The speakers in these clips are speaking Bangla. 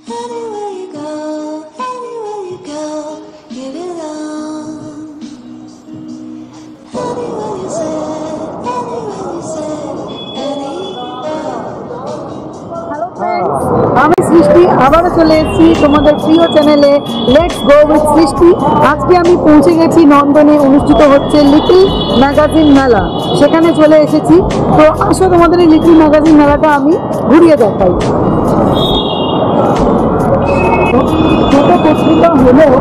Anywhere you go, anywhere you go, you belong. Anywhere you say, anywhere you say, anywhere. Hello friends, আমি সৃষ্টি আবারও চলে এসেছি তোমাদের প্রিয় চ্যানেলে লেটস গো উইথ সৃষ্টি। আজকে আমি পৌঁছে গেছি নন্দনে অনুষ্ঠিত হচ্ছে লিটল ম্যাগাজিন মেলা, সেখানে চলে এসেছি। তো আসো তোমাদের এই লিটল ম্যাগাজিন মেলাটা আমি ঘুরিয়ে দেখাই। ছোট পত্রিকা হলেও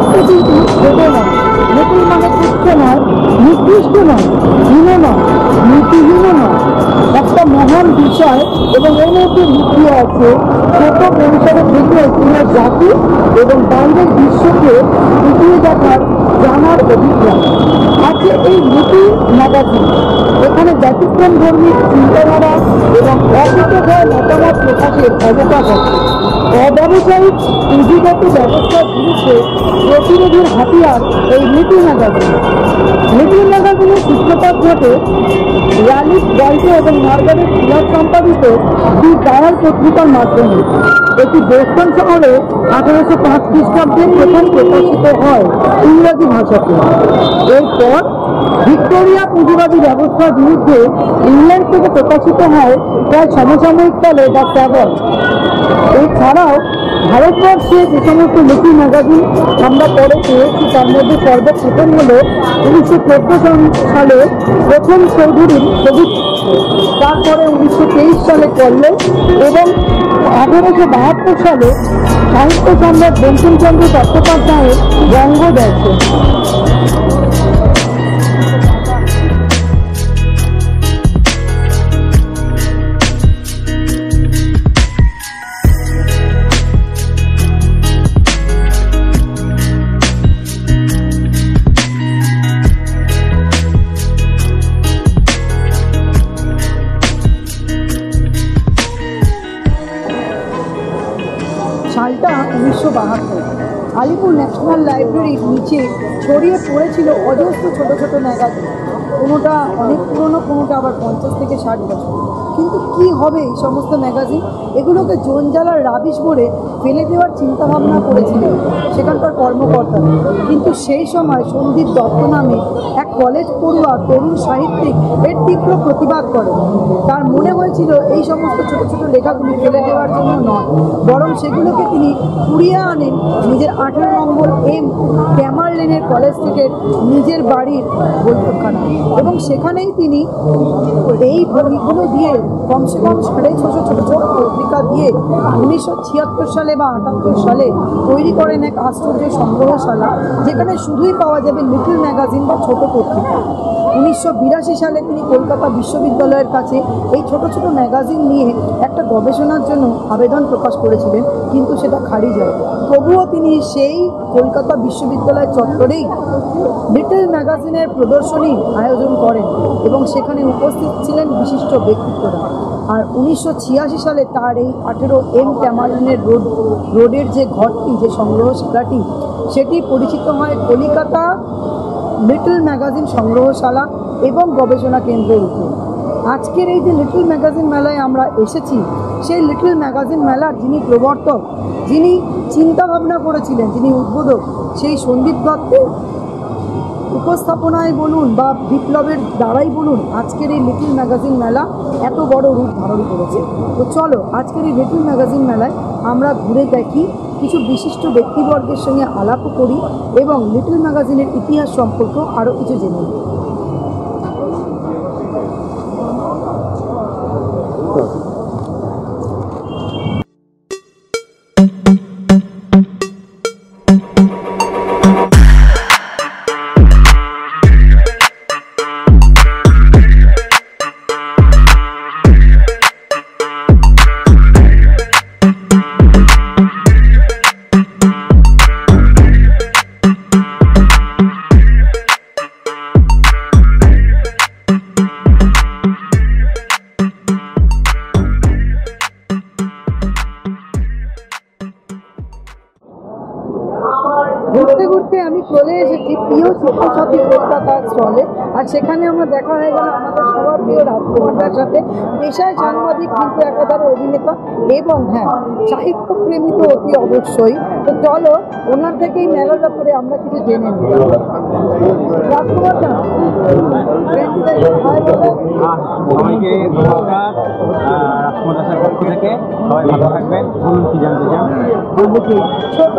কিন্তু ছোট নয়, লিটল মানে তুচ্ছ নয়, নির্দিষ্ট নয়, হীন নয়, নীতিহীন নয়, একটা মহান বিষয় এবং এর মধ্যে লুকিয়ে আছে ছোট পরিসরে থেকে তোমার জাতি এবং বাইরের বিশ্বকে ফুটিয়ে দেখার জানার অভিপ্রায় আছে এই লিটল ম্যাগাজিন। এখানে ব্যতিক্রম ধর্মী চিন্তাধারা এবং অসুবিধায় মতামত প্রকাশের অবকাশ আছে। অব্যবসায়িক পুঁজিগত ব্যবস্থার বিরুদ্ধে প্রতিরোধের হাতিয়ার এই লিটল ম্যাগাজিন। লিটল ম্যাগাজিনের সূত্রপাত ঘটে র্যালিস ওয়াল্টো এবং মার্গারেট ক্লার্ক সম্পাদিত দি ডায়াল পত্রিকার মাধ্যমে। এটি বোস্টন শহরে 1805 খ্রিস্টাব্দে প্রথম প্রকাশিত হয় ইংরেজি ভাষাতে। এরপর ভিক্টোরিয়া পুঁজিবাদী ব্যবস্থার বিরুদ্ধে ইংল্যান্ড থেকে প্রকাশিত হয় প্রায় সমসাময়িক কালে দ্য স্যাভন। এছাড়াও ভারতবর্ষে যে সমস্ত লিটল ম্যাগাজিন আমরা পরে পেয়েছি তার মধ্যে সর্বপ্রথম হল 1914 সালে প্রথম চৌধুরীর সবুজ, তারপরে 1923 সালে কল্লোল এবং 1872 সালে সাহিত্য সম্রাট বঙ্কিমচন্দ্র চট্টোপাধ্যায়ের বঙ্গদর্শন। সালটা 1972। আলিপুর ন্যাশনাল লাইব্রেরির নিচে ছড়িয়ে পড়েছিল অজস্র ছোট ছোট ম্যাগাজিন, কোনোটা অনেক পুরনো, কোনোটা আবার 50 থেকে 60 বছর। কিন্তু কি হবে এই সমস্ত ম্যাগাজিন? এগুলোকে জঞ্জালার রাবিশ বলে ফেলে দেওয়ার চিন্তাভাবনা করেছিলেন সেখানকার কর্মকর্তারা। কিন্তু সেই সময় সন্দীপ দত্ত নামে এক কলেজ পড়ুয়া তরুণ সাহিত্যিক এর তীব্র প্রতিবাদ করেন। তার মনে হয়েছিল এই সমস্ত ছোট ছোট লেখাগুলি ফেলে দেওয়ার জন্য নয়, বরং সেগুলোকে তিনি কুড়িয়ে আনেন নিজের 18 নম্বর এম ক্যামার লেনের কলেজ থেকে নিজের বাড়ির বৈঠকখানা, এবং সেখানেই তিনি এই বইগুলো দিয়ে কমসে কম 650 ছোট ছোট পত্রিকা দিয়ে 1976 সালে বা 78 সালে তৈরি করেন এক আশ্চর্য সংগ্রহশালা, যেখানে শুধুই পাওয়া যাবে লিটল ম্যাগাজিন বা ছোট পত্রিকা। 1982 সালে তিনি কলকাতা বিশ্ববিদ্যালয়ের কাছে এই ছোট ছোট ম্যাগাজিন নিয়ে একটা গবেষণার জন্য আবেদন প্রকাশ করেছিলেন, কিন্তু সেটা খারিজ হয়। তবুও তিনি সেই কলকাতা বিশ্ববিদ্যালয় চত্বরেই লিটল ম্যাগাজিনের প্রদর্শনী আয়োজন করেন এবং সেখানে উপস্থিত ছিলেন বিশিষ্ট ব্যক্তিত্বরা। আর 1986 সালে তার এই 18 এম ক্যামারলিনের রোডের যে ঘরটি, যে সংগ্রহশালাটি, সেটি পরিচিত হয় কলিকাতা লিটল ম্যাগাজিন সংগ্রহশালা এবং গবেষণা কেন্দ্র রূপে। আজকের এই যে লিটল ম্যাগাজিন মেলায় আমরা এসেছি, সেই লিটল ম্যাগাজিন মেলার যিনি প্রবর্তক, যিনি চিন্তা ভাবনা করেছিলেন, যিনি উদ্বোধক, সেই সন্দীপ দত্তের উপস্থাপনায় বলুন বা বিপ্লবের দ্বারাই বলুন আজকের এই লিটল ম্যাগাজিন মেলা এত বড় রূপ ধারণ করেছে। তো চলো আজকের এই লিটল ম্যাগাজিন মেলায় আমরা ঘুরে দেখি, কিছু বিশিষ্ট ব্যক্তিবর্গের সঙ্গে আলাপও করি এবং লিটল ম্যাগাজিনের ইতিহাস সম্পর্ক আরও কিছু জেনে নিই। ঘুরতে ঘুরতে মুহূর্তে আমি চলে এসেছি প্রিয় চিত্রসাথী কলকাতার স্টলে, আর সেখানে আমার দেখা হয়ে গেল আমাদের সবার প্রিয় রাজকুমারদার সাথে। পেশায় সাংবাদিক, কিন্তু একাধারে অভিনেতা এবং হ্যাঁ সাহিত্যপ্রেমী তো অতি অবশ্যই। তো চলো ওনার থেকেই মেলার ব্যাপারে আমরা কিছু জেনে নিই। রাজকুমারদা, সবাইকে নমস্কার। রাজকুমার দাসের পক্ষ থেকে সবাই ভালো থাকবেন। বলুন কি জানতে চান? ছোট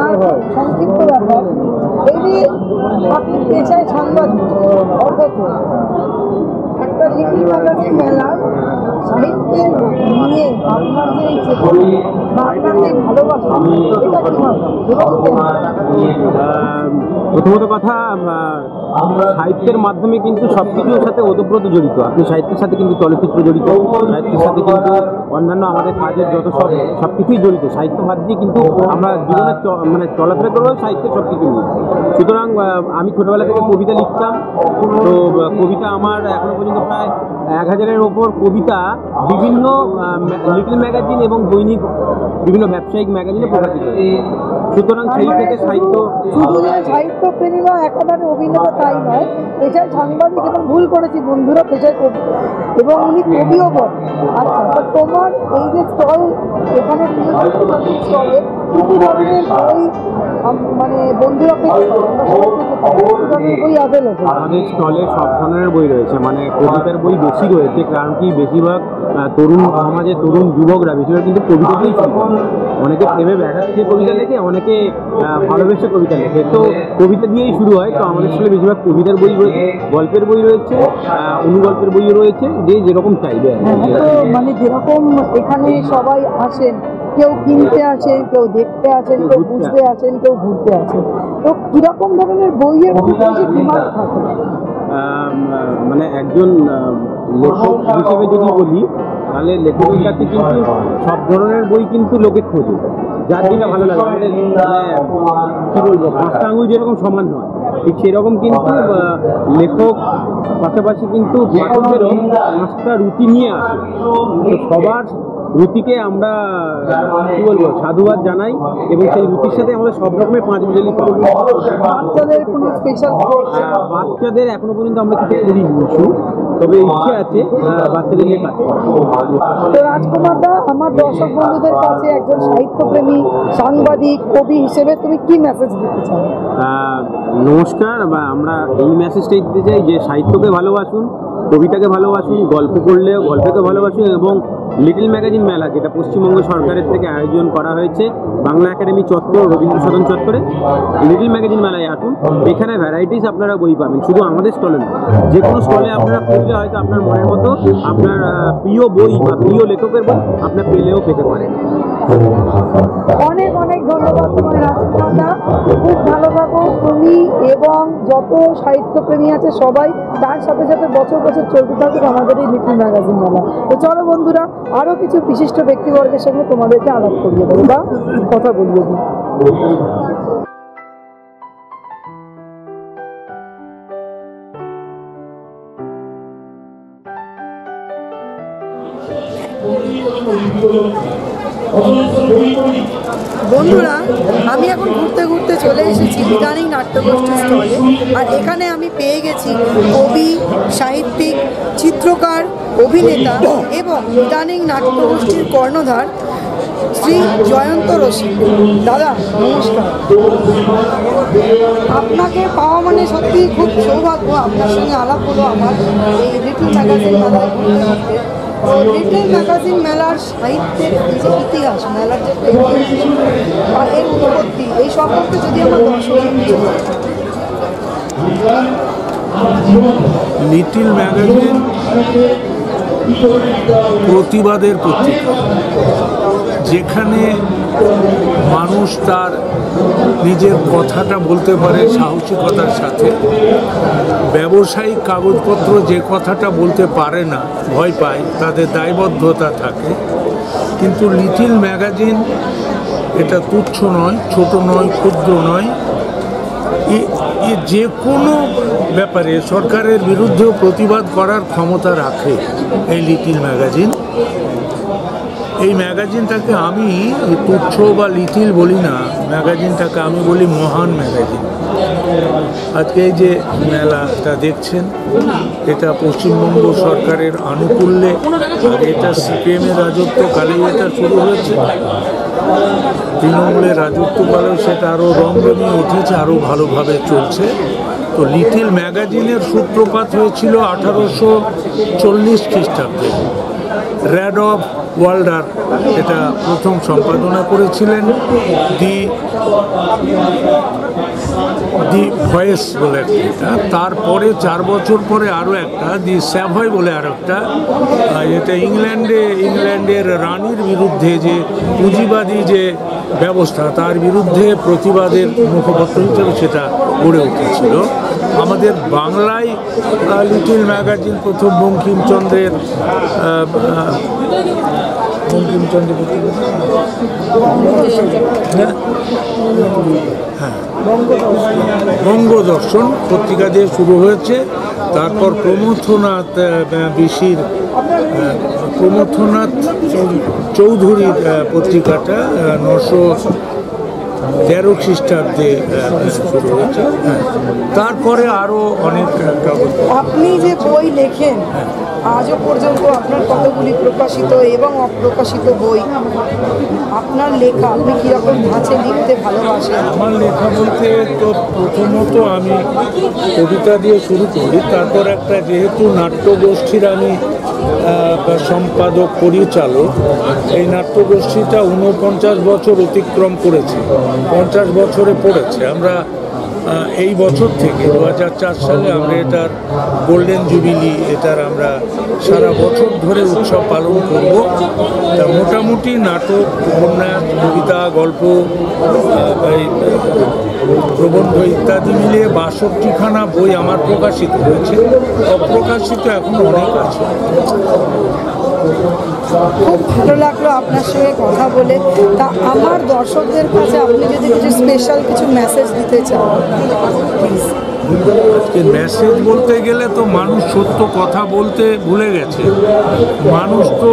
আর সংক্ষিপ্ত ব্যাপার, এই যে আপনি পেশায় সাংবাদিক, অথচ একটা লিখিত ম্যাগাজিন মেলার সাহিত্যের নিয়ে আপনার যে এই চেতনা বা আপনার যে ভালোবাসা, এটা কীভাবে প্রথমত কথা, সাহিত্যের মাধ্যমে কিন্তু সব কিছুর সাথে ওতপ্রোত জড়িত। আপনি সাহিত্যের সাথে কিন্তু চলচ্চিত্র জড়িত, সাহিত্যের সাথে কিন্তু অন্যান্য আমাদের কাজের যত সব কিছুই জড়িত। সাহিত্য বাদ দিয়ে কিন্তু আমরা জীবনের মানে চলাফেরা করবো সাহিত্যের সব কিছু নিয়ে। সুতরাং আমি ছোটোবেলা থেকে কবিতা লিখতাম। তো কবিতা আমার এখনো পর্যন্ত প্রায় 1000-এর ওপর কবিতা বিভিন্ন লিটল ম্যাগাজিন এবং দৈনিক বিভিন্ন ব্যবসায়িক ম্যাগাজিনে প্রকাশিত। সুতরাং সেই থেকে সাহিত্য, শুধু যে সাহিত্যপ্রেমী বা একাধারে অভিনেতা তাই নয়, পেশায় সাংবাদিক এবং ভুল করেছি বন্ধুরা, পেশায় কবি এবং উনি কবিও বলেন। আচ্ছা, তো তোমার এই যে স্টল, এখানে স্টলে কী কী ধরনের বই মানে বন্ধুরা বই অ্যাভেলেবল? আমাদের স্টলে সব ধরনের বই রয়েছে, মানে কবিতার বই বেশি রয়েছে, কারণ কি বেশিরভাগ তরুণ সমাজে তরুণ যুবকরা বেশিরভাগ কিন্তু কবিতাতেই শুরু করে। অনেকে প্রেমে ব্যাঘাত দিয়ে কবিতা লেখে, অনেকে ভালোবেসে কবিতা লেখে, তো কবিতা দিয়েই শুরু হয়। তো আমাদের স্টলে বেশিরভাগ কবিতার বই রয়েছে, গল্পের বই রয়েছে, অনুগল্পের বইও রয়েছে, যে যেরকম চাইবে। মানে যেরকম এখানে সবাই আসেন, কেউ কিনতে আসেন, কেউ দেখতে আসেন, কেউ বুঝতে আসেন, কেউ ঘুরতে আসেন, তো কিরকম ধরনের বইয়ের ডিমান্ড থাকে? মানে একজন লেখক হিসেবে যদি বলি, তাহলে লেখকের কাছে কিন্তু সব ধরনের বই কিন্তু লোকে খোঁজে, যার যেটা ভালো লাগে। আমাদের কী বলবো, পাঁচটা আঙুল যেরকম সমান নয়, ঠিক সেরকম কিন্তু লেখক পাশাপাশি কিন্তু পাঠকদেরও পাঁচটা রুচি নিয়ে আসে। তো সবার রুচিকে আমরা কী বলবো সাধুবাদ জানাই, এবং সেই রুচির সাথে আমাদের সব রকমের 5 মিশালি পাওয়া যায়। বাচ্চাদের কোনো স্পেশাল? বাচ্চাদের এখনো পর্যন্ত আমরা কিছু করিনি কিছু, তবে ইচ্ছে আছে বাচ্চাদের নিয়ে কাজ করা। তো রাজকুমারদা, আমার দর্শক বন্ধুদের কাছে একজন সাহিত্যপ্রেমী, সাংবাদিক, কবি হিসেবে তুমি কি মেসেজ দিতে চাও? নমস্কার, বা আমরা এই মেসেজটাই দিতে চাই যে সাহিত্যকে ভালোবাসুন, কবিতাকে ভালোবাসুন, গল্প করলেও গল্পকে ভালোবাসুন, এবং লিটল ম্যাগাজিন মেলা, যেটা পশ্চিমবঙ্গ সরকারের থেকে আয়োজন করা হয়েছে বাংলা একাডেমি চত্বর, রবীন্দ্র সদন চত্বরে, লিটল ম্যাগাজিন মেলায় আসুন। এখানে ভ্যারাইটিস আপনারা বই পাবেন, শুধু আমাদের স্টলে নয়, যে কোনো স্টলে আপনারা খুঁজলে হয়তো আপনার মনের মতো আপনার প্রিয় বই বা প্রিয় লেখকের বই আপনার পেলেও পেতে পারেন। অনেক অনেক ধন্যবাদ তোমার রাজকুমারদা, খুব ভালো থাকো তুমি এবং যত সাহিত্যপ্রেমী আছে সবাই, তার সাথে সাথে বছর বছর চলতে থাকুক আমাদের এই লিটল ম্যাগাজিন মেলা। তো চলো বন্ধুরা, আরও কিছু বিশিষ্ট ব্যক্তিবর্গের সঙ্গে তোমাদেরকে আলাপ করিয়ে দেবো বা কথা বলিয়ে দিই। বন্ধুরা, আমি এখন ঘুরতে ঘুরতে চলে এসেছি ইদানিং নাট্যগোষ্ঠীর স্টলে, আর এখানে আমি পেয়ে গেছি কবি, সাহিত্যিক, চিত্রকার, অভিনেতা এবং ইদানিং নাট্যগোষ্ঠীর কর্ণধার শ্রী জয়ন্ত রসিক। দাদা নমস্কার। আপনাকে পাওয়া মানে সত্যি খুব সৌভাগ্য, আপনার সঙ্গে আলাপ হলো আমার এই লিটল ম্যাগাজিন মেলায় ঘুরতে ঘুরতে। তো লিটল ম্যাগাজিন মেলার সাহিত্যের এই যে ইতিহাস, মেলার যে বা এর উৎপত্তি, এই সম্পর্কে যদি আমার দর্শক লিটল ম্যাগাজিন প্রতিবাদের পত্রিকা, যেখানে মানুষ তার নিজের কথাটা বলতে পারে সাহসিকতার সাথে। ব্যবসায়িক কাগজপত্র যে কথাটা বলতে পারে না, ভয় পায়, তাদের দায়বদ্ধতা থাকে। কিন্তু লিটল ম্যাগাজিন এটা তুচ্ছ নয়, ছোট নয়, ক্ষুদ্র নয়, যে কোনো ব্যাপারে সরকারের বিরুদ্ধেও প্রতিবাদ করার ক্ষমতা রাখে এই লিটল ম্যাগাজিন। এই ম্যাগাজিনটাকে আমি তুচ্ছ বা লিটিল বলি না, ম্যাগাজিনটাকে আমি বলি মহান ম্যাগাজিন। আজকে এই যে মেলাটা দেখছেন, এটা পশ্চিমবঙ্গ সরকারের আনুকূল্যে, আর এটা সিপিএমের রাজত্বকালেই এটা শুরু হয়েছে। তৃণমূলের রাজত্বকালেও সেটা আরও রং রঙিয়ে উঠেছে, আরও ভালোভাবে চলছে। তো লিটিল ম্যাগাজিনের সূত্রপাত হয়েছিল 1840 খ্রিস্টাব্দে। র্যাডলফ ওয়াল্ডার এটা প্রথম সম্পাদনা করেছিলেন। দি ভয়েস বলে একটা, তারপরে 4 বছর পরে আরও একটা দি স্যাভয় বলে আর একটা, এটা ইংল্যান্ডের রানীর বিরুদ্ধে যে পুঁজিবাদী যে ব্যবস্থা তার বিরুদ্ধে প্রতিবাদের মুখপত্র হিসেবে সেটা গড়ে উঠেছিল। আমাদের বাংলায় লিটিল ম্যাগাজিন প্রথম বঙ্কিমচন্দ্রের বঙ্গদর্শন পত্রিকা দিয়ে শুরু হয়েছে। তারপর প্রমথনাথ চৌধুরীর পত্রিকাটা 913 খ্রিস্টাব্দে শুরু হয়েছে। তারপরে আরও অনেক। আপনি যে বই লেখেন আজও পর্যন্ত আপনার কতগুলি প্রকাশিত এবং অপ্রকাশিত বই, আপনার লেখা আপনি কীরকম ধাঁচে লিখতে ভালোবাসেন? আমার লেখা বলতে তো প্রথমত আমি কবিতা দিয়ে শুরু করি, তারপর একটা যেহেতু নাট্যগোষ্ঠীর আমি সম্পাদক পরিচালক, এই নাট্যগোষ্ঠীটা 49 বছর অতিক্রম করেছে, 50 বছরে পড়েছে। আমরা এই বছর থেকে 2004 সালে আমরা এটার গোল্ডেন জুবিলি, এটার আমরা সারা বছর ধরে উৎসব পালন করব। তা মোটামুটি নাটক, উপন্যাস, কবিতা, গল্প, প্রবন্ধ ইত্যাদি মিলিয়ে 62খানা বই আমার প্রকাশিত হয়েছে। অপ্রকাশিত এখন অনেক আছে। খুব ভালো লাগলো আপনার সঙ্গে কথা বলে। তা আমার দর্শকদের কাছে আপনি যদি কিছু স্পেশাল কিছু মেসেজ দিতে চান প্লিজ। আজকে মেসেজ বলতে গেলে তো মানুষ সত্য কথা বলতে ভুলে গেছে, মানুষ তো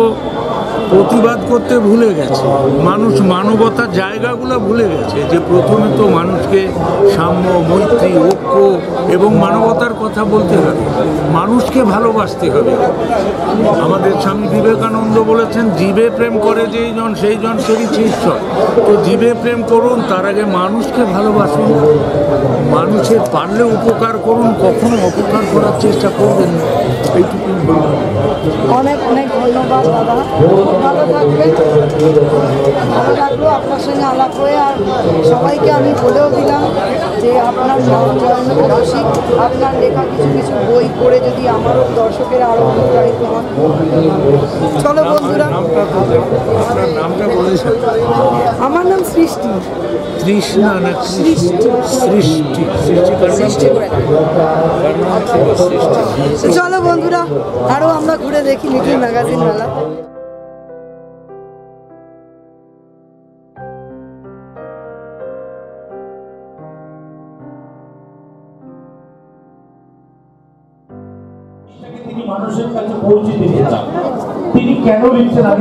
প্রতিবাদ করতে ভুলে গেছে, মানুষ মানবতার জায়গাগুলো ভুলে গেছে। যে প্রথমে তো মানুষকে সাম্য, মৈত্রী, ঐক্য এবং মানবতার কথা বলতে হবে, মানুষকে ভালোবাসতে হবে। আমাদের স্বামী বিবেকানন্দ বলেছেন, জীবে প্রেম করে যেই জন সেই জন সেবিছে ঈশ্বর। তো জীবে প্রেম করুন, তার আগে মানুষকে ভালোবাসুন, মানুষের পারলে উপকার করুন, কখনো অপকার করার চেষ্টা করবেন না। এইটুকুই বলুন। অনেক অনেক ধন্যবাদ দাদা, ভালো থাকবেন। ভালো লাগলো আপনার সঙ্গে আলাপ হয়ে। আর সবাইকে আমি বলেও দিলাম যে আপনার নাম জয়ন্ত রসিক, আপনার লেখা কিছু কিছু বই পড়ে যদি আমারও দর্শকেরা আরও অনুপ্রাণিত হন। চলো বন্ধুরা, আপনার নামটা বলেছেন? আমার নাম সৃষ্টি। তৃষ্ণা না সৃষ্টি? সৃষ্টি, সৃষ্টি। চলো বন্ধুরা, আরও আমরা ঘুরে দেখি লিটিল ম্যাগাজিন মেলা।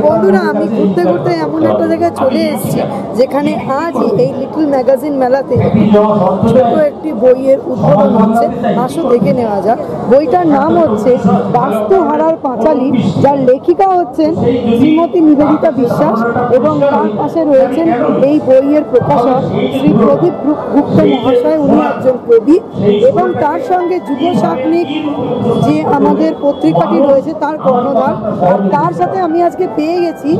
বন্ধুরা, আমি ঘুরতে ঘুরতে এমন একটা জায়গায় চলে এসেছি যেখানে আজই এই লিটল ম্যাগাজিন মেলাতে ছোট একটি বইয়ের উদ্বোধন হচ্ছে। আসো দেখে নেওয়া যাক। বইটার নাম হচ্ছে বাস্তুহারার পাঁচালী, যার লেখিকা হচ্ছেন শ্রীমতী নিবেদিতা বিশ্বাস এবং তার পাশে রয়েছেন এই বইয়ের প্রকাশক শ্রী প্রদীপ গুপ্ত মহাশয়। উনি একজন কবি এবং তার সঙ্গে যুব সাগ্নিক যে আমাদের পত্রিকাটি রয়েছে তার কর্ণধার। তার সাথে আমি আজকে পেয়ে গেছি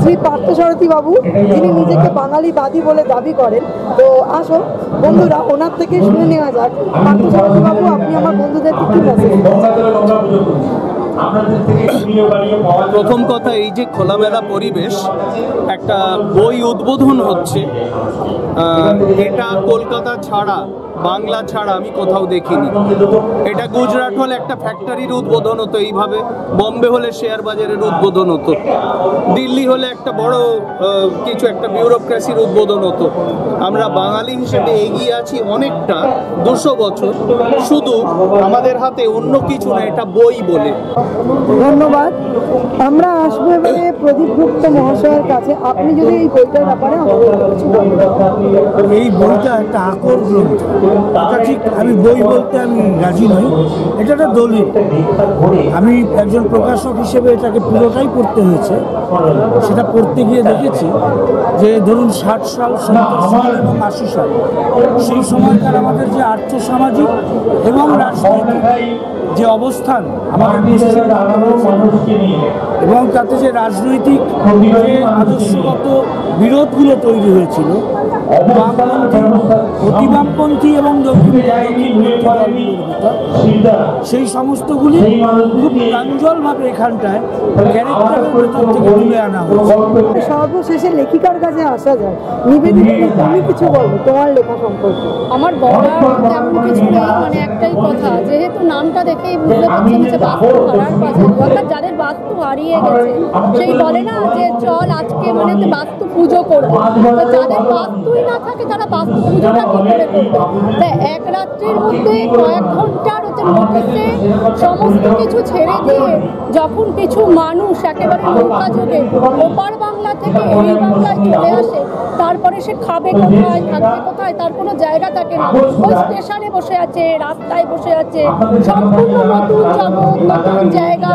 শ্রী পার্থসারথী বাবু, যিনি নিজেকে বাঙালিবাদী বলে দাবি করেন। তো আসো বন্ধুরা, ওনার থেকে শুনে নেওয়া যাক। পার্থসারথী বাবু, আপনি আমার বন্ধুদেরকে কি মেসেজ দিচ্ছেন? প্রথম কথা, এই যে খোলামেলা পরিবেশ, একটা বই উদ্বোধন হচ্ছে, এটা কলকাতা ছাড়া বাংলা ছাড়া আমি কোথাও দেখিনি। এটা গুজরাট হলে একটা ফ্যাক্টরির উদ্বোধন হতো এইভাবে, বম্বে হলে শেয়ার বাজারের উদ্বোধন হতো, দিল্লি হলে একটা বড় কিছু একটা বিউরোক্রেসির উদ্বোধন হতো। আমরা বাঙালি হিসেবে এগিয়ে আছি অনেকটা, 200 বছর, শুধু আমাদের হাতে অন্য কিছু না, এটা বই বলে। ধন্যবাদ। আমরা আসবো এবারে প্রদীপ গুপ্ত মহাশয়ের কাছে। আপনি যদি এই বইটার ব্যাপারে আমাদের কিছু বলেন। এই বইটা একটা আকর গ্রন্থ, এটা ঠিক আমি বই বলতে আমি রাজি নই, এটা একটা দলিল। আমি একজন প্রকাশক হিসেবে এটাকে পুরোটাই পড়তে হয়েছে। সেটা পড়তে গিয়ে দেখেছি যে ধরুন 60 সাল, 70 সাল এবং 80 সাল, সেই সময়কার আমাদের যে আর্থসামাজিক এবং রাজনৈতিক যে অবস্থান আমাদের এবং তাতে যে রাজনৈতিক যে আদর্শগত বিরোধগুলো তৈরি হয়েছিল, বামপন্থী, অতিবামপন্থী এবং সেই সমস্তগুলি খুব প্রাঞ্জলভাবে এখানটায় ক্যারেক্টারের ভেতর থেকে তুলে আনা হয়েছে। সর্বশেষে লেখিকার কাছে আসা যায়। নিবেদিতা, তুমি কিছু বলো তোমার লেখা সম্পর্কে। আমার বলার তেমন কিছু নেই, মানে একটাই কথা, যেহেতু নামটা দেখেই বুঝতে পারছেন যে বাস্তু হারার বাজার, অর্থাৎ যাদের বাস্তু হারিয়ে গেছে, সেই বলে না যে চল আজকে মানে বাস্তু পুজো করবো, যাদের বাস্তুই না থাকে তারা বাস্তু পুজোটা কি করে করবে? তাই এক রাত্রির মধ্যে কয়েক ঘন্টার নোটিসে সমস্ত কিছু ছেড়ে দিয়ে যখন কিছু মানুষ একেবারে নৌকা যোগে ওপার বাংলা থেকে এই বাংলায় চলে আসে, তারপরে সে খাবে কোথায়, থাকবে কোথায়, তার কোনো জায়গা থাকে না। ওই স্টেশনে বসে আছে, রাস্তায় বসে আছে, সম্পূর্ণ নতুন জগৎ, নতুন জায়গা,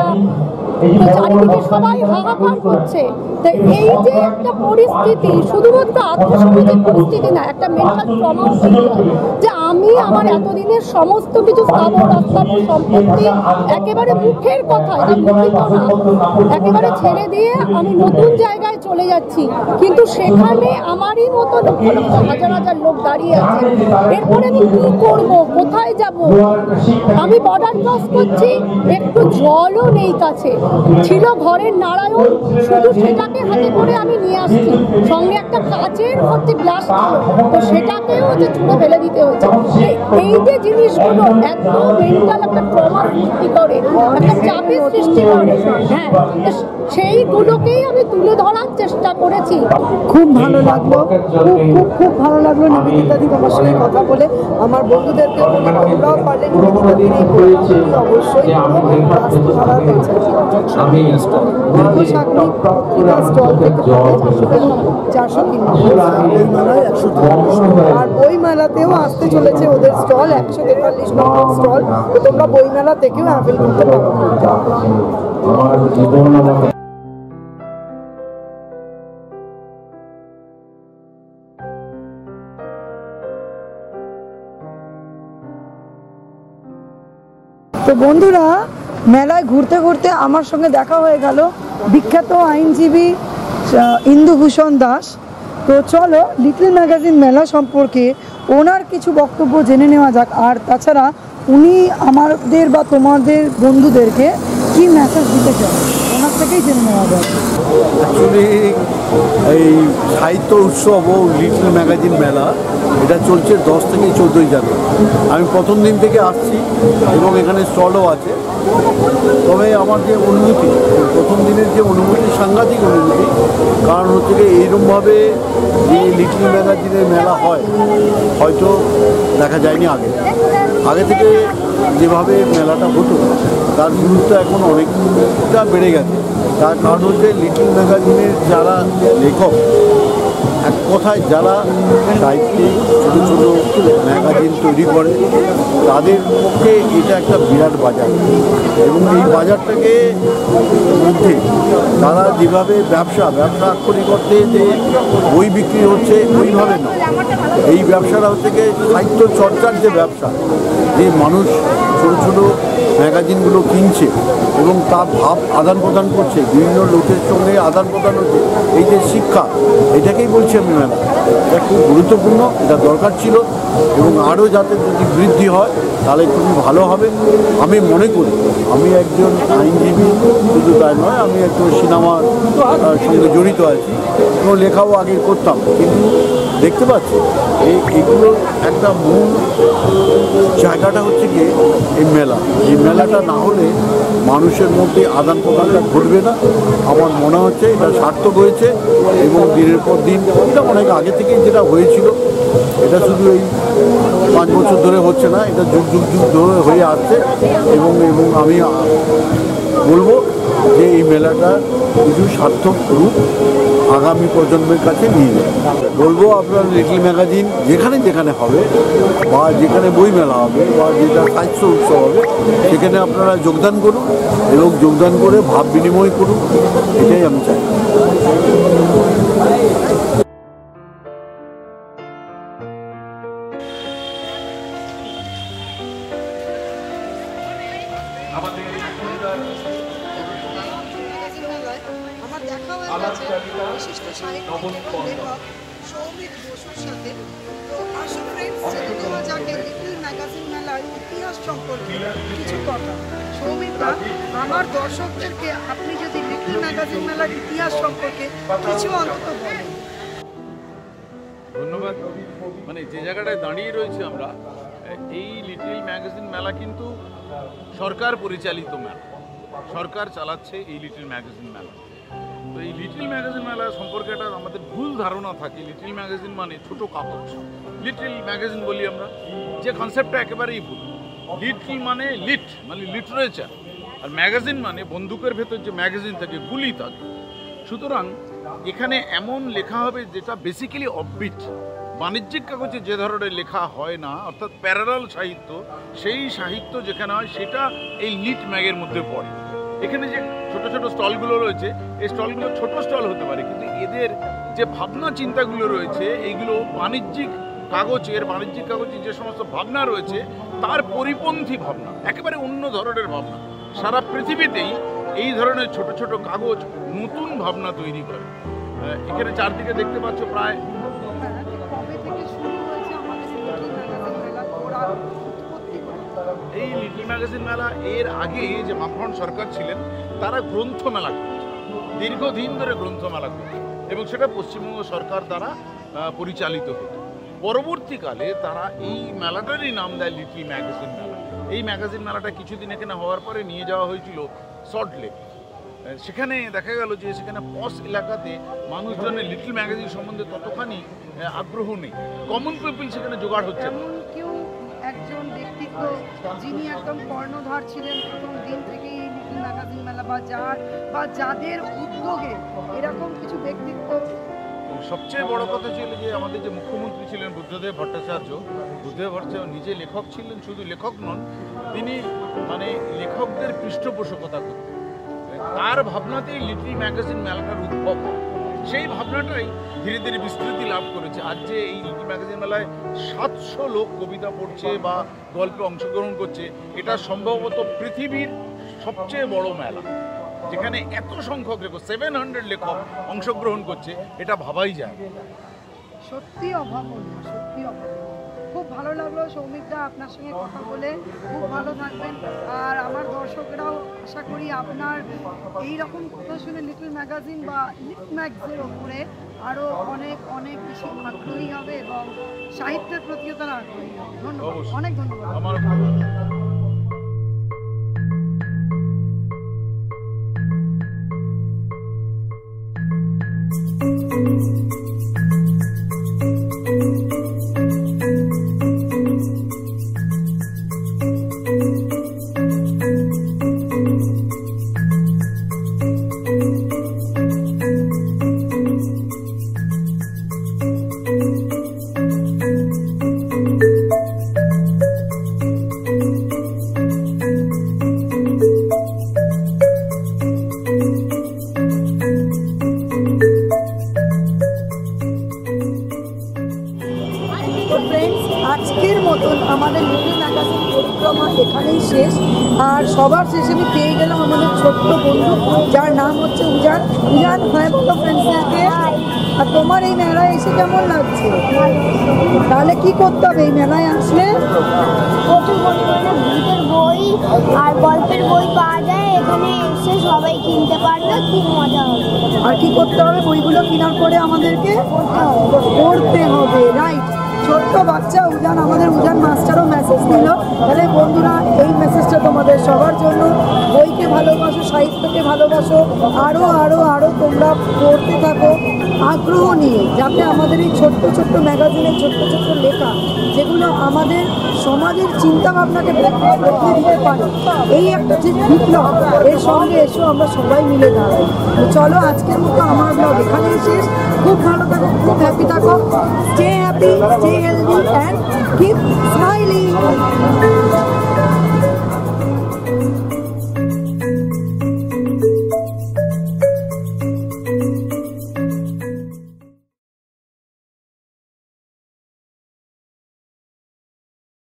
চারিদিকে সবাই হাহাকার করছে। তো এই যে একটা পরিস্থিতি, শুধুমাত্র আত্মসমাজের পরিস্থিতি না, একটা মেন্টাল ট্রমাও তৈরি হয় যে আমি আমার এতদিনের সমস্ত কিছু স্থাবর অস্থাবর সম্পত্তি একেবারে মুখের কথা, এটা মুখিত না, একেবারে ছেড়ে দিয়ে আমি নতুন জায়গায় চলে যাচ্ছি, কিন্তু সেখানে আমারই মতো লক্ষ লক্ষ হাজার হাজার লোক দাঁড়িয়ে আছে। এরপরে আমি কি করব, কোথায় যাব? আমি বর্ডার ক্রস করছি, একটু জলও নেই কাছে, ছিল ঘরের নারায়ণ, শুধু সেটাকে হাতে করে আমি নিয়ে আসছি, সঙ্গে একটা কাচের ভর্তি গ্লাস ছিল, তো সেটাকেও যে ছুঁড়ে ফেলে দিতে হয়েছে। এই যে জিনিসগুলো এত মেন্টাল একটা ট্রমা সৃষ্টি করে, একটা চাপের সৃষ্টি করে, হ্যাঁ, সেইগুলোকেই আমি তুলে ধরার চেষ্টা করেছি। খুব ভালো লাগলো, খুব ভালো লাগলো নিবেদিতাদি তোমার সঙ্গে কথা বলে। আমার বন্ধুদেরকে তোমরাও পারলে নিবেদিতাদির এই বইটা অবশ্যই বাস্তু হারার কাছে স্টল থেকে 403 আর বইমেলাতেও আসতে চলেছে ওদের স্টল, 143 নম্বর স্টল। তো তোমরা বইমেলা থেকেও অ্যাভেল করতে পারো। তো বন্ধুরা, মেলায় ঘুরতে ঘুরতে আমার সঙ্গে দেখা হয়ে গেল বিখ্যাত আইনজীবী ইন্দুভূষণ দাস। তো চলো লিটল ম্যাগাজিন মেলা সম্পর্কে ওনার কিছু বক্তব্য জেনে নেওয়া যাক। আর তাছাড়া উনি আমাদের বা তোমাদের বন্ধুদেরকে কি মেসেজ দিতে চান ওনার থেকেই জেনে নেওয়া যাক। অ্যাকচুয়ালি এই সাহিত্য উৎসব ও লিটল ম্যাগাজিন মেলা এটা চলছে 10 থেকে 14 জানুয়ারি। আমি প্রথম দিন থেকে আসছি এবং এখানে স্টলও আছে। তবে আমার যে অনুভূতি, প্রথম দিনের যে অনুভূতি সাংঘাতিক অনুভূতি, কারণ হচ্ছে কি এইরকমভাবে যে লিটল ম্যাগাজিনের মেলা হয় হয়তো দেখা যায়নি আগে থেকে যেভাবে মেলাটা হতো তার গুরুত্ব এখন অনেকটা বেড়ে গেছে। তার কারণ হচ্ছে লিটল ম্যাগাজিনের যারা লেখক, এক কথায় যারা সাহিত্যিক ছোটো ছোটো ম্যাগাজিন তৈরি করে, তাদের পক্ষে এটা একটা বিরাট বাজার। এবং এই বাজারটাকে মধ্যে তারা যেভাবে ব্যবসা আক্ষরিক করতে যে বই বিক্রি হচ্ছে ওইভাবে না, এই ব্যবসাটা হচ্ছে গিয়ে সাহিত্য চর্চার যে ব্যবসা, যে মানুষ ছোটো ছোটো ম্যাগাজিনগুলো কিনছে এবং তার ভাব আদান প্রদান করছে, বিভিন্ন লোকের সঙ্গে আদান প্রদান হচ্ছে, এই যে শিক্ষা, এটাকেই বলছি আমি মেলা। এটা খুব গুরুত্বপূর্ণ, এটা দরকার ছিল এবং আরও যাতে যদি বৃদ্ধি হয় তাহলে খুবই ভালো হবে আমি মনে করি। আমি একজন আইনজীবী, শুধু তাই নয়, আমি একটু সিনেমার সঙ্গে জড়িত আছি এবং লেখাও আগে করতাম, কিন্তু দেখতে পাচ্ছি এগুলোর একটা মূল জায়গাটা হচ্ছে কি এই মেলা, এই মেলাটা না হলে মানুষের মধ্যে আদান প্রদানটা ঘটবে না। আমার মনে হচ্ছে এটা সার্থক হয়েছে এবং দিনের পর দিন এটা অনেক আগে থেকেই যেটা হয়েছিল, এটা শুধু এই 5 বছর ধরে হচ্ছে না, এটা যুগ যুগ যুগ ধরে হয়ে আসছে এবং আমি বলবো যে এই মেলাটা কিছু সার্থক রূপ আগামী প্রজন্মের কাছে নিয়ে যাবে। বলবো আপনার লিটল ম্যাগাজিন যেখানে যেখানে হবে বা যেখানে বই মেলা হবে বা যেটা সাহিত্য উৎসব হবে সেখানে আপনারা যোগদান করুন এবং যোগদান করে ভাব বিনিময় করুন, এটাই আমি চাই। আমার দেখা হয়ে গেছে বিশিষ্ট সাহিত্যিক লেখক সৌমিক বসুর সাথে। তো আসুন ফ্রেন্ডস, জেনে নেওয়া যাক লিটল ম্যাগাজিন মেলার ইতিহাস সম্পর্কে কিছু কথা। সৌমিকদা, আমার দর্শকদেরকে আপনি যদি লিটল ম্যাগাজিন মেলার ইতিহাস সম্পর্কে কিছু অন্তত বলেন। ধন্যবাদ। মানে যে জায়গাটায় দাঁড়িয়ে রয়েছে আমরা, এই লিটল ম্যাগাজিন মেলা কিন্তু সরকার পরিচালিত মেলা, সরকার চালাচ্ছে এই লিটল ম্যাগাজিন মেলা। তো এই লিটল ম্যাগাজিন মেলা সম্পর্কে একটা আমাদের ভুল ধারণা থাকে, লিটল ম্যাগাজিন মানে ছোট কাগজ, লিটল ম্যাগাজিন বলি আমরা, যে কনসেপ্টটা একেবারেই ভুল। লিটল মানে মানে লিটারেচার, আর ম্যাগাজিন মানে বন্দুকের ভেতর যে ম্যাগাজিন থাকে, গুলি থাকে। সুতরাং এখানে এমন লেখা হবে যেটা বেসিক্যালি অফবিট, বাণিজ্যিক কাগজে যে ধরনের লেখা হয় না, অর্থাৎ প্যারালাল সাহিত্য, সেই সাহিত্য যেখানে হয় সেটা এই লিট ম্যাগের মধ্যে পড়ে। এখানে যে ছোট ছোট স্টলগুলো রয়েছে, এই স্টলগুলো ছোট স্টল হতে পারে, কিন্তু এদের যে ভাবনা চিন্তাগুলো রয়েছে এইগুলো বাণিজ্যিক কাগজের যে সমস্ত ভাবনা রয়েছে তার পরিপন্থী ভাবনা, একেবারে অন্য ধরনের ভাবনা। সারা পৃথিবীতেই এই ধরনের ছোট ছোট কাগজ নতুন ভাবনা তৈরি করে। এখানে চারদিকে দেখতে পাচ্ছ প্রায় এই লিটল ম্যাগাজিন মেলা, এর আগে যে মাখন সরকার ছিলেন তারা গ্রন্থ মেলা করছে, দীর্ঘদিন ধরে গ্রন্থ মেলা করছে এবং সেটা পশ্চিমবঙ্গ সরকার দ্বারা পরিচালিত হতো। পরবর্তীকালে তারা এই মেলাটারই নাম দেয় লিটল ম্যাগাজিন মেলা। এই ম্যাগাজিন মেলাটা কিছুদিন এখানে হওয়ার পরে নিয়ে যাওয়া হয়েছিল সল্ট লেক। সেখানে দেখা গেল যে সেখানে পস এলাকাতে মানুষজনের লিটল ম্যাগাজিন সম্বন্ধে ততখানি আগ্রহ নেই, কমন পিপল সেখানে জোগাড় হচ্ছে না। কেউ একজন ব্যক্তিত্ব যিনি একদম কর্ণধার ছিলেন প্রথম দিন থেকেই এই লিটল ম্যাগাজিন মেলা বা যাদের উদ্যোগে এরকম কিছু ব্যক্তিত্ব। সবচেয়ে বড় কথা ছিল যে আমাদের যে মুখ্যমন্ত্রী ছিলেন বুদ্ধদেব ভট্টাচার্য, নিজে লেখক ছিলেন, শুধু লেখক নন, তিনি মানে লেখকদের পৃষ্ঠপোষকতা করতেন। তার ভাবনাতেই লিটল ম্যাগাজিন মেলাটার উদ্ভব, সেই ভাবনাটাই ধীরে ধীরে বিস্তৃতি লাভ করেছে। আজ যে এই লিটল ম্যাগাজিন মেলায় 700 লোক কবিতা পড়ছে বা গল্পে অংশগ্রহণ করছে, এটা সম্ভবত পৃথিবীর সবচেয়ে বড় মেলা, যেখানে এত সংখ্যক লেখক 700 লেখক অংশগ্রহণ করছে, এটা ভাবাই যায়। সত্যি অভাবনীয়, সত্যি অভাবনীয়। খুব ভালো লাগলো সৌমিকদা আপনার সঙ্গে কথা বলে, খুব ভালো থাকবেন। আর আমার দর্শকরাও আশা করি আপনার এই রকম কথা শুনে লিটল ম্যাগাজিন বা লিট ম্যাগজিনের ওপরে আরও অনেক অনেক বেশি আগ্রহী হবে এবং সাহিত্যের প্রতিও তারা আগ্রহী হবে। ধন্যবাদ, অনেক ধন্যবাদ। আমার আজকের মতন আমাদের লিটল ম্যাগাজিন পরিক্রমা এখানেই শেষ। আর সবার শেষে আমি পেয়ে গেলাম আমাদের ছোট্ট বন্ধু, যার নাম হচ্ছে উজান। উজান, হ্যাঁ বলো ফ্রেন্ডসদেরকে। আর তোমার এই মেলায় এসে কেমন লাগছে? তাহলে কি করতে হবে এই মেলায় আসলে? প্রচুর পরিমাণে গীতের বই আর গল্পের বই পাওয়া যায়, এখানে এসে সবাই কিনতে পারবে, খুব মজা হবে। আর কি করতে হবে? বইগুলো কেনার পরে আমাদেরকে পড়তে হবে, রাইট। ছোট্ট বাচ্চা উজান, আমাদের উজান মাস্টারও মেসেজ দিল। তাহলে বন্ধুরা, এই মেসেজটা তোমাদের সবার জন্য। বইকে ভালোবাসো, সাহিত্যকে ভালোবাসো, আরও আরও আরও তোমরা পড়তে থাকো আগ্রহ নিয়ে, যাতে আমাদের এই ছোট্ট ছোট্ট ম্যাগাজিনের ছোট্ট ছোট্ট লেখা, যেগুলো আমাদের সমাজের চিন্তাভাবনাকে বদলে দিতে পারে, এই একটা যে বিপ্লব, এর সঙ্গে এসো আমরা সবাই মিলে দাঁড়াই। তো চলো, আজকের মতো আমার ব্লগ এখানেই শেষ। খুব ভালো থাকো, খুব হ্যাপি থাকো, stay happy, stay healthy and keep smiling.